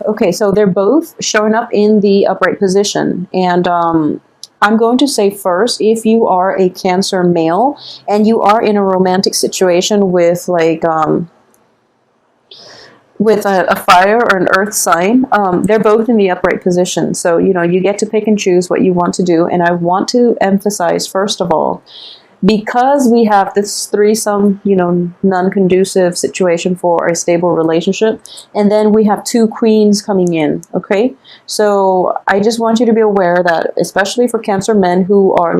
Okay, so they're both showing up in the upright position. And I'm going to say first, if you are a Cancer male and you are in a romantic situation with a fire or an earth sign, they're both in the upright position. So, you get to pick and choose what you want to do. And I want to emphasize, first of all, because we have this threesome, non-conducive situation for a stable relationship, and then we have two queens coming in, okay? So I just want you to be aware that, especially for Cancer men who are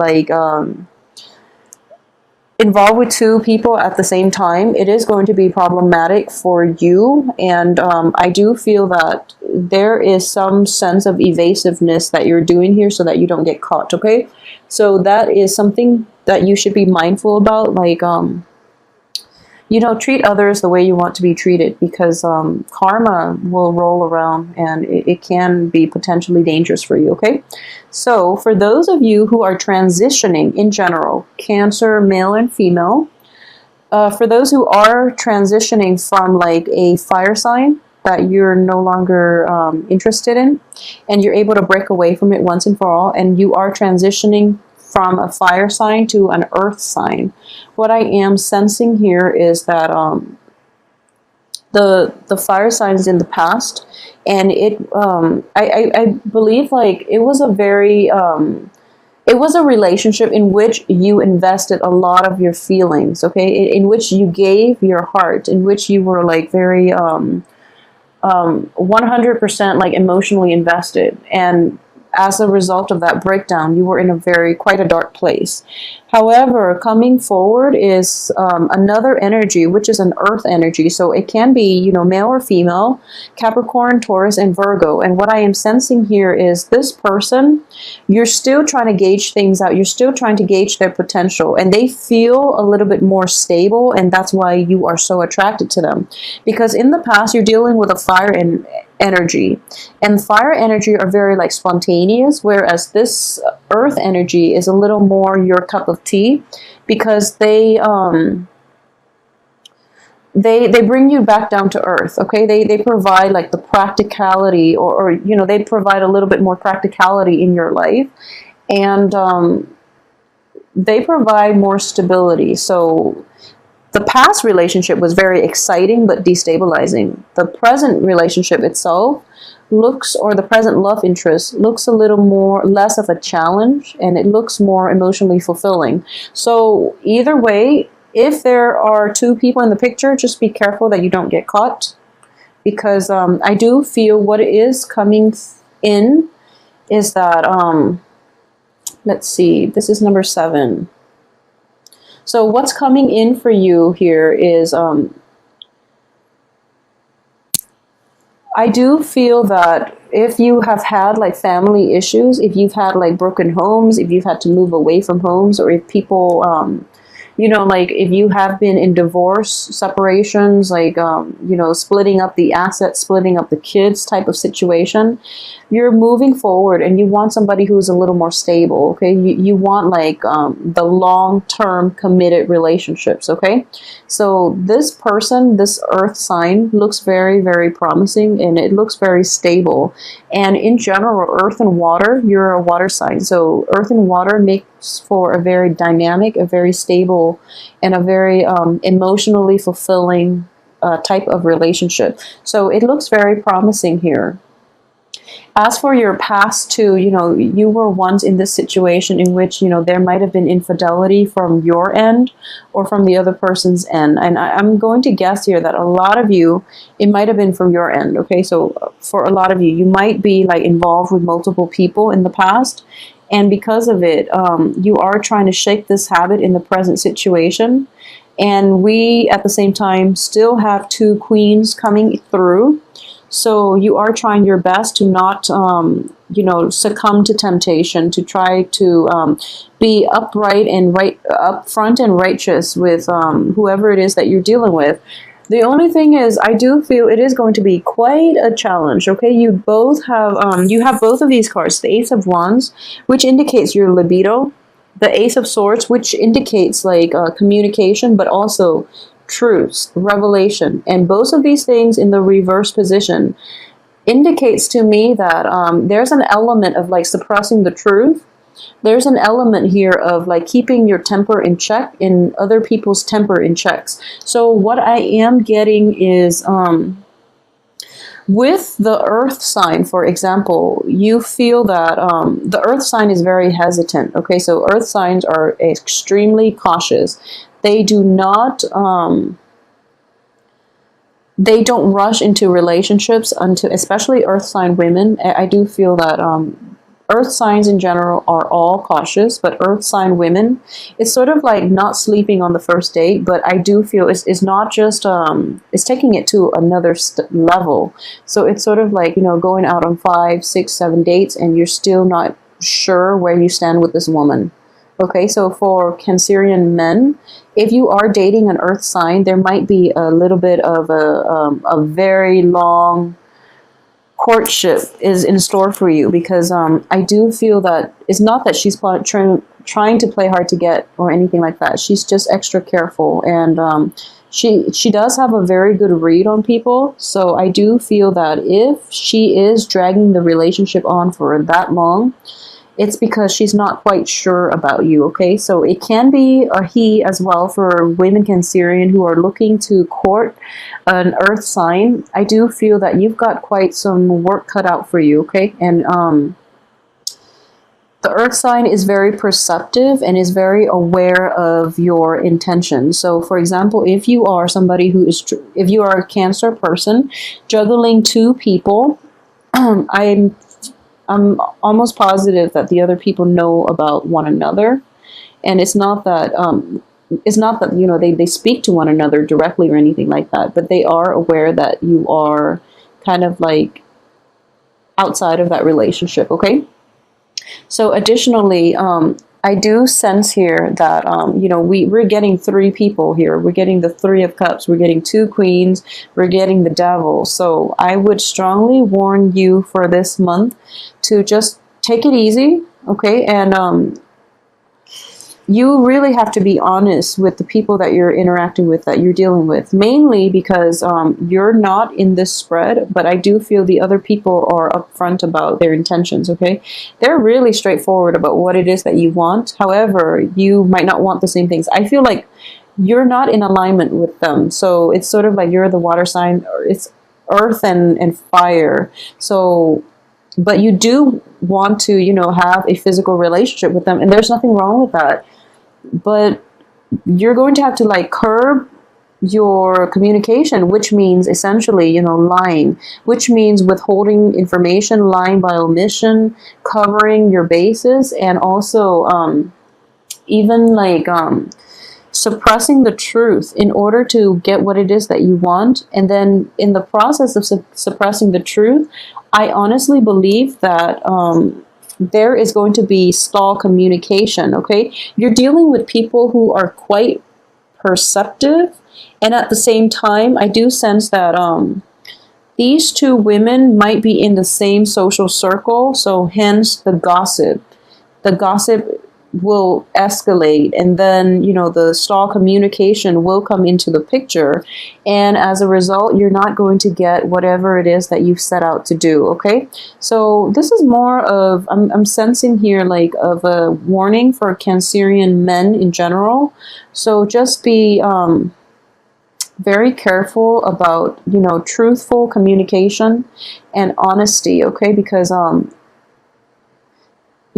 involved with two people at the same time, it is going to be problematic for you. And I do feel that there is some sense of evasiveness that you're doing here so that you don't get caught, okay? So that is something that you should be mindful about. Treat others the way you want to be treated, because karma will roll around and it can be potentially dangerous for you, okay? So for those of you who are transitioning in general, Cancer, male and female, for those who are transitioning from a fire sign that you're no longer interested in, and you're able to break away from it once and for all, and you are transitioning from a fire sign to an earth sign, what I am sensing here is that the fire signs in the past, and I believe it was a very it was a relationship in which you invested a lot of your feelings, okay, in which you gave your heart, in which you were very 100% emotionally invested, and as a result of that breakdown, you were in quite a dark place. However, coming forward is another energy, which is an earth energy. So it can be, male or female, Capricorn, Taurus, and Virgo. And what I am sensing here is this person, you're still trying to gauge things out. You're still trying to gauge their potential. And they feel a little bit more stable. And that's why you are so attracted to them. Because in the past, you're dealing with a fire energy, and fire energy are very spontaneous, whereas this earth energy is a little more your cup of tea, because they bring you back down to earth, okay? They provide the practicality, or they provide a little bit more practicality in your life, and they provide more stability. So the past relationship was very exciting but destabilizing. The present relationship itself the present love interest looks a little less of a challenge, and it looks more emotionally fulfilling. So either way, if there are two people in the picture, just be careful that you don't get caught, because I do feel what is coming in is that, let's see, this is number 7. So what's coming in for you here is, I do feel that if you have had family issues, if you've had broken homes, if you've had to move away from homes, or if people, if you have been in divorce, separations, splitting up the assets, splitting up the kids type of situation, you're moving forward and you want somebody who's a little more stable, okay? You want the long-term committed relationships, okay? So this person, this earth sign, looks very, very promising, and it looks very stable. And in general, earth and water, you're a water sign. So earth and water makes for a very dynamic, a very stable, and a very emotionally fulfilling type of relationship. So it looks very promising here. As for your past too, you were once in this situation in which, there might have been infidelity from your end or from the other person's end. And I'm going to guess here that a lot of you, it might have been from your end, okay? So for a lot of you, you might be involved with multiple people in the past. And because of it, you are trying to shake this habit in the present situation. And we, at the same time, still have two queens coming through. So you are trying your best to not, succumb to temptation, to try to be upright and upfront and righteous with whoever it is that you're dealing with. The only thing is, I do feel it is going to be quite a challenge, okay? You both have, you have both of these cards, the Ace of Wands, which indicates your libido, the Ace of Swords, which indicates communication, but also truths, revelation, and both of these things in the reverse position indicates to me that there's an element of like suppressing the truth. There's an element here of like keeping your temper in check and other people's temper in checks. So what I am getting is with the earth sign, for example, you feel that the earth sign is very hesitant. Okay, so earth signs are extremely cautious. They do not they don't rush into relationships until, especially earth sign women. I do feel that earth signs in general are all cautious, but earth sign women, it's sort of like not sleeping on the first date, but I do feel it's not just, it's taking it to another level. So it's sort of like, you know, going out on 5, 6, 7 dates and you're still not sure where you stand with this woman. Okay, so for Cancerian men, if you are dating an earth sign, there might be a little bit of a very long courtship is in store for you, because I do feel that it's not that she's trying to play hard to get or anything like that. She's just extra careful, and she does have a very good read on people. So I do feel that if she is dragging the relationship on for that long, it's because she's not quite sure about you, okay? So it can be a he as well for women Cancerian who are looking to court an earth sign. I do feel that you've got quite some work cut out for you, okay? And the earth sign is very perceptive and is very aware of your intentions. So for example, if you are somebody who is, if you are a Cancer person juggling 2 people, I'm almost positive that the other people know about one another, and it's not that you know they speak to one another directly or anything like that, but they are aware that you are kind of like outside of that relationship. Okay, so additionally, I do sense here that, you know, we're getting 3 people here. We're getting the 3 of Cups. We're getting 2 Queens. We're getting the Devil. So I would strongly warn you for this month to just take it easy, okay? And you really have to be honest with the people that you're interacting with, that you're dealing with, mainly because you're not in this spread, but I do feel the other people are upfront about their intentions, okay? They're really straightforward about what it is that you want. However, you might not want the same things. I feel like you're not in alignment with them. So it's sort of like you're the water sign, or it's earth and fire. So, but you do want to, you know, have a physical relationship with them, and there's nothing wrong with that. But you're going to have to like curb your communication, which means essentially, you know, lying, which means withholding information, lying by omission, covering your bases, and also even like suppressing the truth in order to get what it is that you want. And then in the process of suppressing the truth, I honestly believe that there is going to be stall communication, okay? You're dealing with people who are quite perceptive, and at the same time, I do sense that these 2 women might be in the same social circle, so hence the gossip. The gossip will escalate, and then, you know, the stall communication will come into the picture, and as a result, you're not going to get whatever it is that you've set out to do, okay? So this is more of, I'm sensing here like of a warning for Cancerian men in general. So just be very careful about, you know, truthful communication and honesty, okay? Because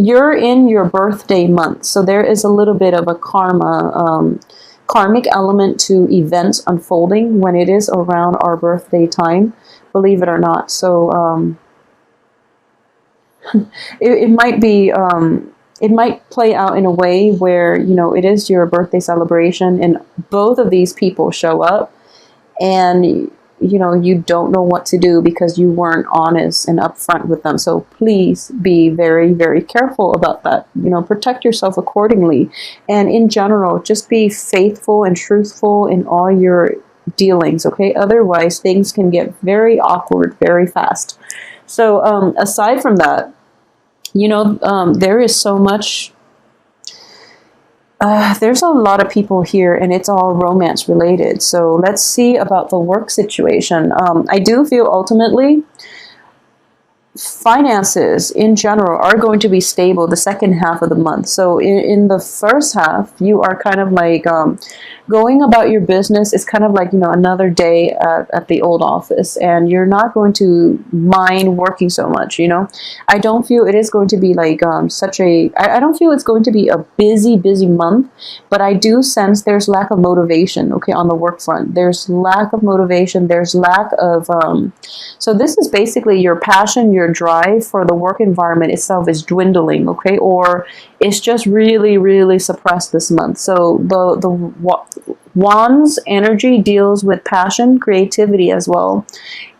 you're in your birthday month, so there is a little bit of a karmic element to events unfolding when it is around our birthday time, believe it or not. So it might be, it might play out in a way where, you know, it is your birthday celebration and both of these people show up, and you know, you don't know what to do because you weren't honest and upfront with them. So please be very, very careful about that. You know, protect yourself accordingly. And in general, just be faithful and truthful in all your dealings, okay? Otherwise, things can get very awkward very fast. So aside from that, you know, there is so much... there's a lot of people here, and it's all romance related. So let's see about the work situation. I do feel ultimately finances in general are going to be stable the second half of the month. So in the first half, you are kind of like going about your business. It's kind of like, another day at the old office, and you're not going to mind working so much. I don't feel it is going to be like I don't feel it's going to be a busy month, but I do sense there's lack of motivation, okay, on the work front. There's lack of motivation. There's lack of, so this is basically your passion, your drive for the work environment itself is dwindling, okay, or it's just really suppressed this month. So the Wands energy deals with passion, creativity as well.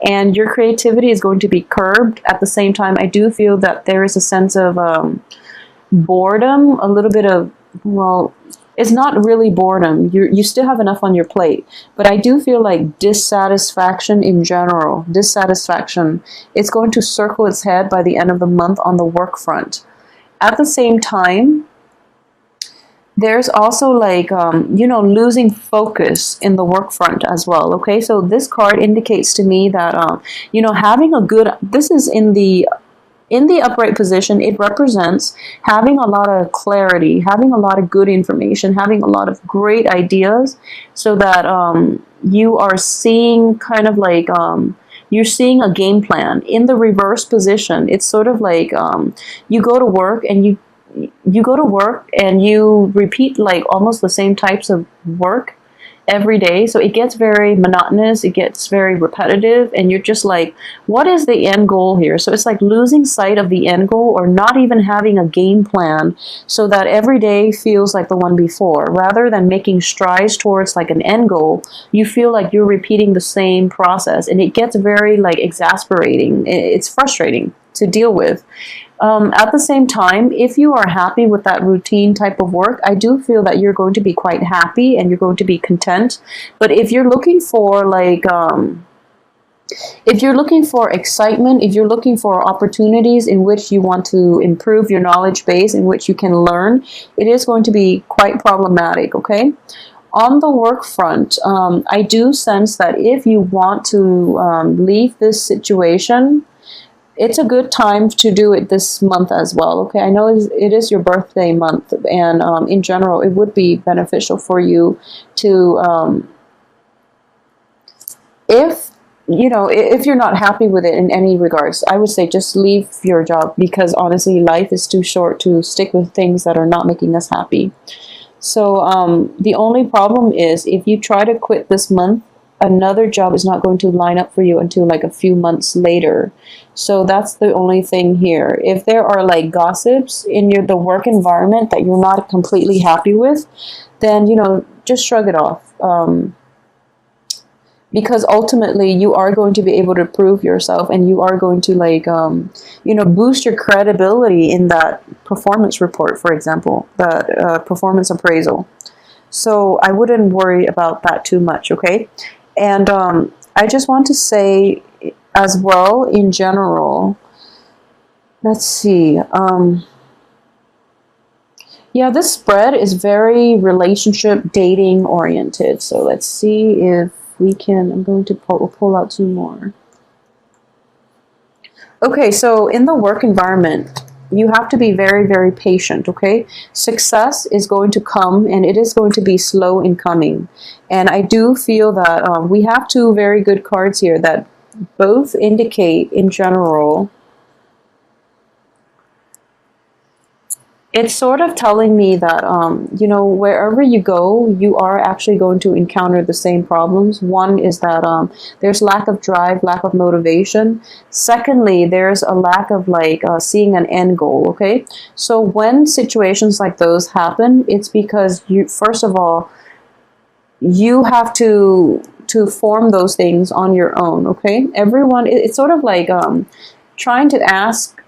And your creativity is going to be curbed. At the same time, I do feel that there is a sense of boredom, a little bit of, well, it's not really boredom. You still have enough on your plate. But I do feel like dissatisfaction in general, it's going to circle its head by the end of the month on the work front. At the same time, there's also like, losing focus in the work front as well. Okay, so this card indicates to me that, having a good, this is in the upright position, it represents having a lot of clarity, having a lot of good information, having a lot of great ideas, so that you are seeing kind of like, you're seeing a game plan. In the reverse position, it's sort of like you go to work and you repeat like almost the same types of work every day. So it gets very monotonous, it gets very repetitive, and you're just like, what is the end goal here? So it's like losing sight of the end goal, or not even having a game plan, so that every day feels like the one before. Rather than making strides towards like an end goal, you feel like you're repeating the same process, and it gets very like exasperating. It's frustrating to deal with. At the same time, if you are happy with that routine type of work, I do feel that you're going to be quite happy and you're going to be content. But if you're looking for like, if you're looking for excitement, if you're looking for opportunities in which you want to improve your knowledge base, in which you can learn, it is going to be quite problematic, okay? On the work front, I do sense that if you want to leave this situation, it's a good time to do it this month as well, okay? I know it is your birthday month, and in general, it would be beneficial for you to, if you're not happy with it in any regards, I would say just leave your job, because honestly, life is too short to stick with things that are not making us happy. So the only problem is if you try to quit this month, another job is not going to line up for you until like a few months later. So that's the only thing here. If there are like gossips in the work environment that you're not completely happy with, then, just shrug it off. Because ultimately you are going to be able to prove yourself, and you are going to like, boost your credibility in that performance report, for example, that performance appraisal. So I wouldn't worry about that too much, okay? And I just want to say as well, in general, let's see. Yeah, this spread is very relationship, dating oriented. So let's see if we can, I'm going to pull out two more. Okay, so in the work environment, you have to be very patient, okay? Success is going to come, and it is going to be slow in coming. And I do feel that we have two very good cards here that both indicate, in general, it's sort of telling me that, wherever you go, you are actually going to encounter the same problems. One is that there's lack of drive, lack of motivation. Secondly, there's a lack of like seeing an end goal, okay? So when situations like those happen, it's because first of all, you have to form those things on your own, okay? Everyone, it's sort of like trying to ask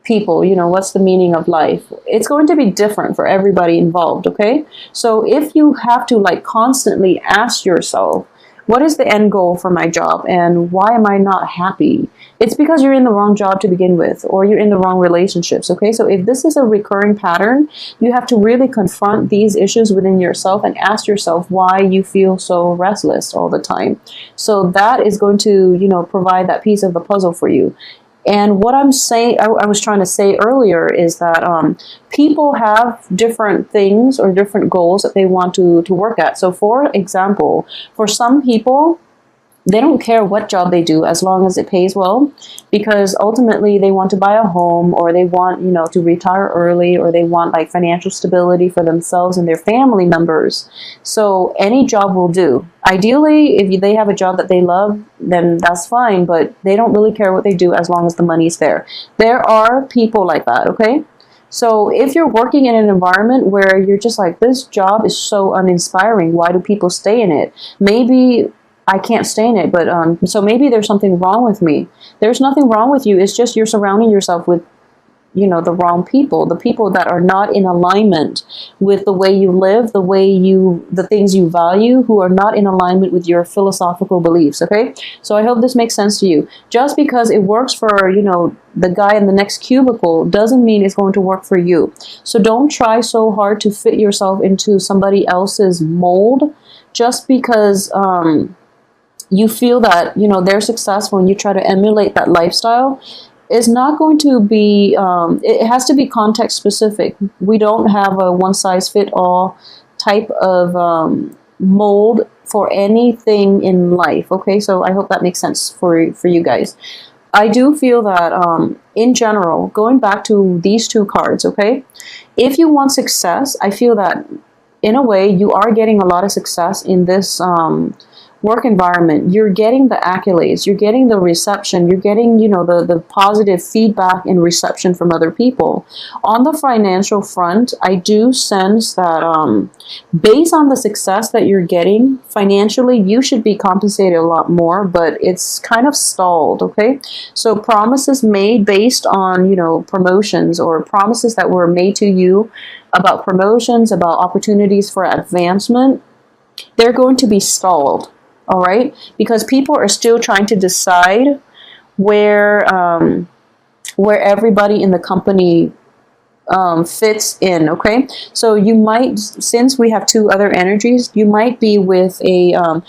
people, what's the meaning of life? It's going to be different for everybody involved, okay? So if you have to like constantly ask yourself, what is the end goal for my job and why am I not happy? It's because you're in the wrong job to begin with, or you're in the wrong relationships, okay? So if this is a recurring pattern, you have to really confront these issues within yourself and ask yourself why you feel so restless all the time. So that is going to, provide that piece of the puzzle for you. And what I'm saying, I was trying to say earlier is that people have different things or different goals that they want to work at. So, for example, for some people, they don't care what job they do as long as it pays well, because ultimately they want to buy a home, or they want, to retire early, or they want like financial stability for themselves and their family members. So any job will do. Ideally, if they have a job that they love, then that's fine, but they don't really care what they do as long as the money's there. There are people like that, okay? So if you're working in an environment where you're just like, this job is so uninspiring, why do people stay in it? Maybe I can't stay in it, but so maybe there's something wrong with me. There's nothing wrong with you. It's just you're surrounding yourself with, the wrong people, the people that are not in alignment with the way you live, the things you value, who are not in alignment with your philosophical beliefs, okay? So I hope this makes sense to you. Just because it works for, the guy in the next cubicle doesn't mean it's going to work for you. So don't try so hard to fit yourself into somebody else's mold just because, you feel that, they're successful and you try to emulate that lifestyle. Is not going to be, it has to be context specific. We don't have a one size fit all type of mold for anything in life. Okay, so I hope that makes sense for you guys. I do feel that in general, going back to these two cards, okay, if you want success, I feel that in a way you are getting a lot of success in this work environment. You're getting the accolades, you're getting the reception, you're getting, the positive feedback and reception from other people. On the financial front, I do sense that based on the success that you're getting financially, you should be compensated a lot more, but it's kind of stalled, okay? So promises made based on, promotions, or promises that were made to you about promotions, about opportunities for advancement, they're going to be stalled. All right, because people are still trying to decide where everybody in the company fits in. Okay, so you might, since we have two other energies, you might be with a.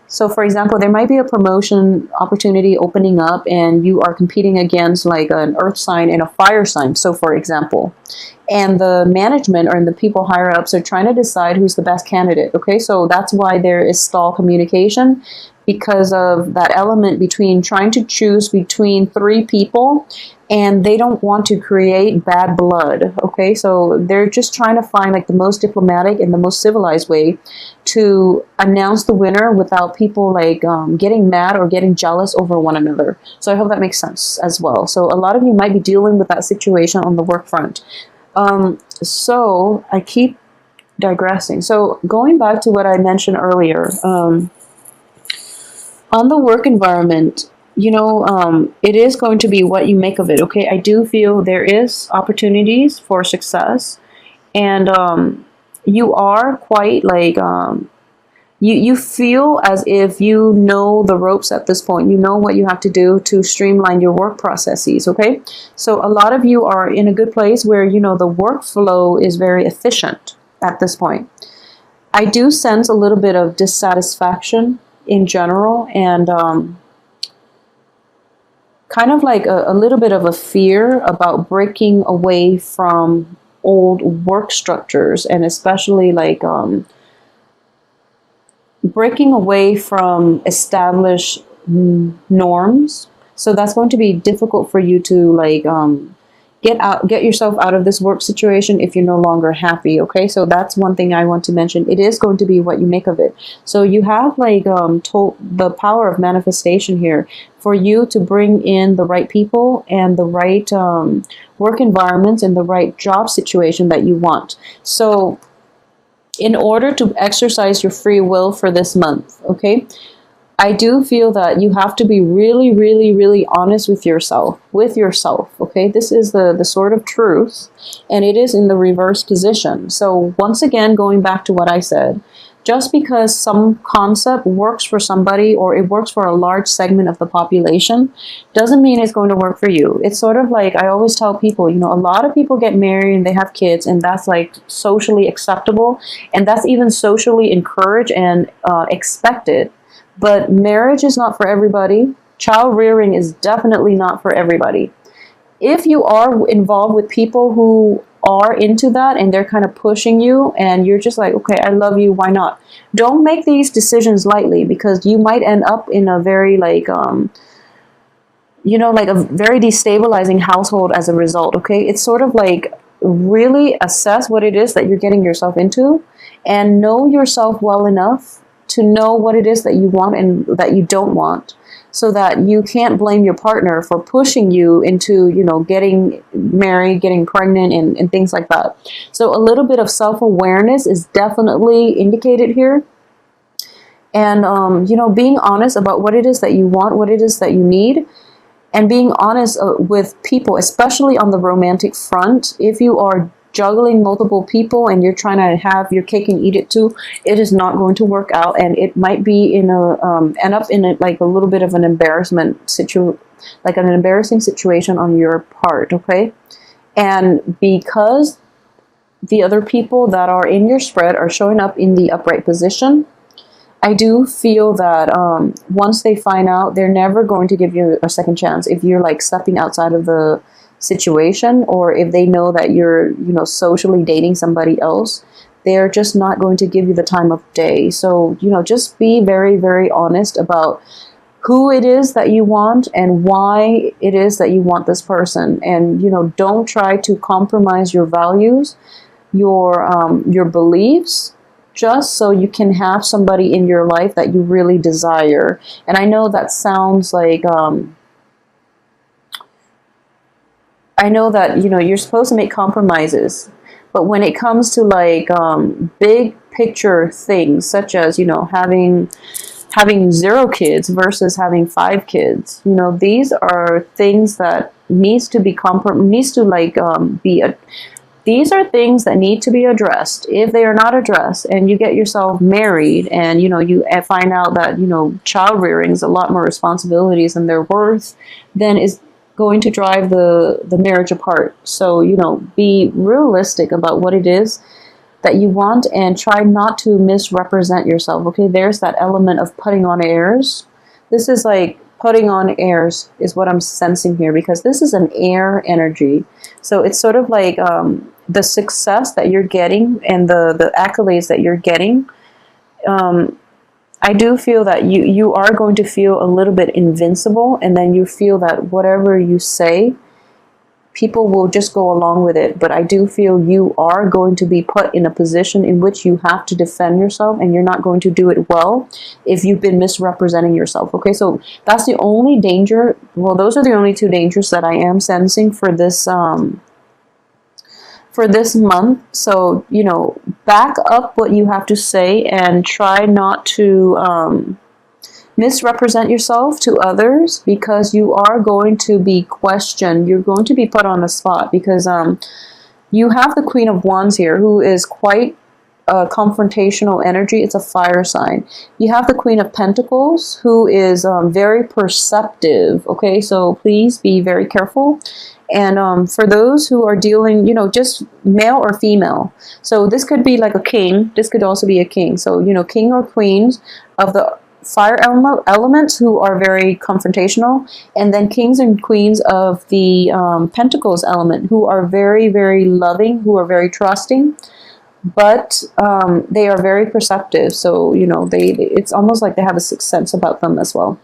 So, for example, there might be a promotion opportunity opening up, and you are competing against like an earth sign and a fire sign. So, for example, and the management or the people higher ups are trying to decide who's the best candidate. Okay, so that's why there is stall communication, because of that element between trying to choose between three people, and they don't want to create bad blood. Okay, so they're just trying to find like the most diplomatic and the most civilized way to announce the winner without people like getting mad or getting jealous over one another. So I hope that makes sense as well. So a lot of you might be dealing with that situation on the work front. So I keep digressing. So going back to what I mentioned earlier, on the work environment, it is going to be what you make of it. Okay, I do feel there is opportunities for success, and you are quite like you feel as if you know the ropes at this point. You know what you have to do to streamline your work processes. Okay, so a lot of you are in a good place where the workflow is very efficient at this point. I do sense a little bit of dissatisfaction in general, and kind of like a little bit of a fear about breaking away from old work structures, and especially like breaking away from established norms. So that's going to be difficult for you to like get yourself out of this work situation if you're no longer happy. Okay, so that's one thing I want to mention. It is going to be what you make of it. So you have like the power of manifestation here for you to bring in the right people and the right work environments and the right job situation that you want. So in order to exercise your free will for this month, okay, I do feel that you have to be really, really, really honest with yourself, okay? This is the sort of truth, and it is in the reverse position. So once again, going back to what I said, just because some concept works for somebody or it works for a large segment of the population doesn't mean it's going to work for you. It's sort of like I always tell people, a lot of people get married and they have kids, and that's like socially acceptable, and that's even socially encouraged and expected. But marriage is not for everybody. Child rearing is definitely not for everybody. If you are involved with people who are into that and they're kind of pushing you and you're just like, okay, I love you, why not? Don't make these decisions lightly, because you might end up in a very like like a very destabilizing household as a result. Okay, it's sort of like really assess what it is that you're getting yourself into and know yourself well enough to know what it is that you want and that you don't want, so that you can't blame your partner for pushing you into, getting married, getting pregnant, and things like that. So a little bit of self-awareness is definitely indicated here. And, being honest about what it is that you want, what it is that you need, and being honest with people, especially on the romantic front. If you are juggling multiple people and you're trying to have your cake and eat it too, it is not going to work out, and it might be end up in like a little bit of an embarrassing situation on your part. Okay, and because the other people that are in your spread are showing up in the upright position, I do feel that once they find out, they're never going to give you a second chance if you're like stepping outside of the situation, or if they know that you're, socially dating somebody else. They're just not going to give you the time of day. So, just be very, very honest about who it is that you want and why it is that you want this person. And, don't try to compromise your values, your beliefs, just so you can have somebody in your life that you really desire. And I know that sounds like, I know that, you're supposed to make compromises, but when it comes to like big picture things, such as, having 0 kids versus having 5 kids, these are things that needs to be these are things that need to be addressed. If they are not addressed and you get yourself married and, you find out that, child rearing is a lot more responsibilities than they're worth, then is going to drive the marriage apart. So, be realistic about what it is that you want and try not to misrepresent yourself. Okay, there's that element of putting on airs. This is like putting on airs is what I'm sensing here, because this is an air energy. So it's sort of like the success that you're getting and the accolades that you're getting. I do feel that you are going to feel a little bit invincible, and then you feel that whatever you say, people will just go along with it. But I do feel you are going to be put in a position in which you have to defend yourself, and you're not going to do it well if you've been misrepresenting yourself. Okay, so that's the only danger. Well, those are the only 2 dangers that I am sensing for this month. So, back up what you have to say and try not to misrepresent yourself to others, because you are going to be questioned. You're going to be put on the spot, because you have the Queen of Wands here, who is quite confrontational energy. It's a fire sign. You have the Queen of Pentacles, who is very perceptive. Okay, so please be very careful. And for those who are dealing, just male or female. So this could be like a king. This could also be a king. So, king or queens of the fire elements who are very confrontational. And then kings and queens of the Pentacles element who are very, very loving, who are very trusting. But they are very perceptive. So, it's almost like they have a sixth sense about them as well.